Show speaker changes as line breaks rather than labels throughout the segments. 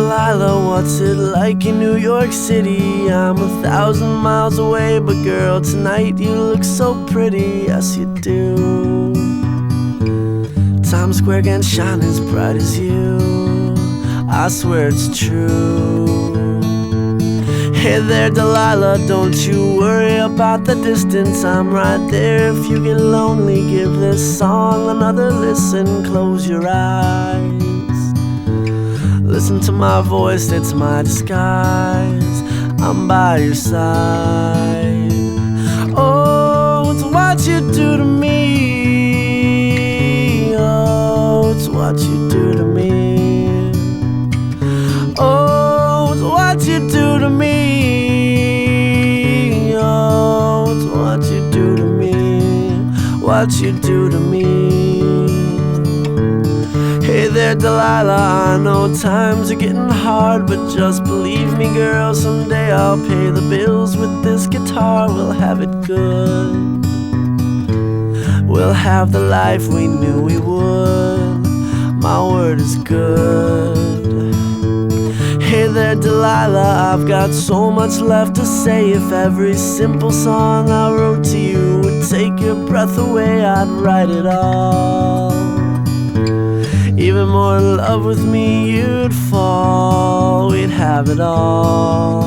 Delilah, what's it like in New York City? I'm 1,000 miles away, but girl, tonight you look so pretty, yes you do. Times Square can't shine as bright as you, I swear it's true. Hey there Delilah, don't you worry about the distance, I'm right there. If you get lonely, give this song another listen. Close your eyes, listen to my voice, it's my disguise. I'm by your side. Oh, it's what you do to me. Oh, it's what you do to me. Oh, it's what you do to me. Oh, it's what you do to me. What you do to me. Hey there Delilah, I know times are getting hard, but just believe me girl, someday I'll pay the bills with this guitar. We'll have it good, we'll have the life we knew we would. My word is good. Hey there Delilah, I've got so much left to say. If every simple song I wrote to you would take your breath away, I'd write it all. Even more in love with me you'd fall, we'd have it all.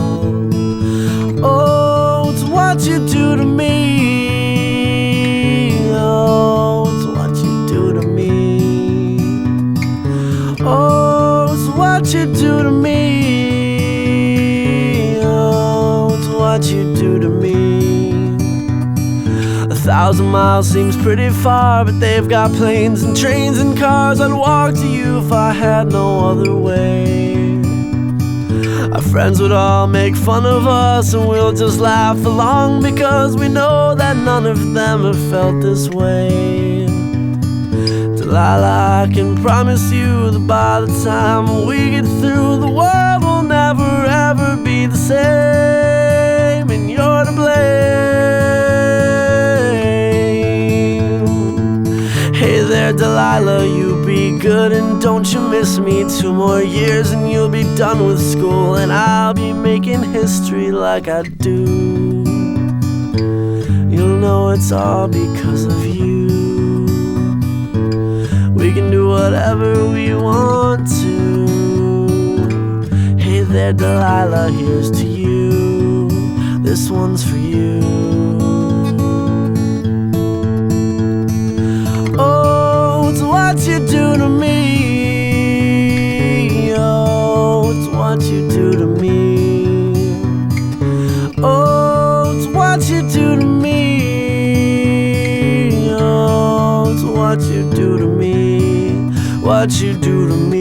Oh, it's what you do to me. Oh, it's what you do to me. Oh, it's what you do to me. Oh, it's what you do to me. 1,000 miles seems pretty far, but they've got planes and trains and cars. I'd walk to you if I had no other way. Our friends would all make fun of us, and we'll just laugh along, because we know that none of them have felt this way. Delilah, I can promise you that by the time we get through, the world will never ever be the same, and you're to blame. Hey there Delilah, you be good and don't you miss me. 2 more years and you'll be done with school, and I'll be making history like I do. You'll know it's all because of you. We can do whatever we want to. Hey there Delilah, here's to you. This one's for you. What you do to me. Oh, it's what you do to me. Oh, it's what you do to me. Oh, it's what you do to me. What you do to me.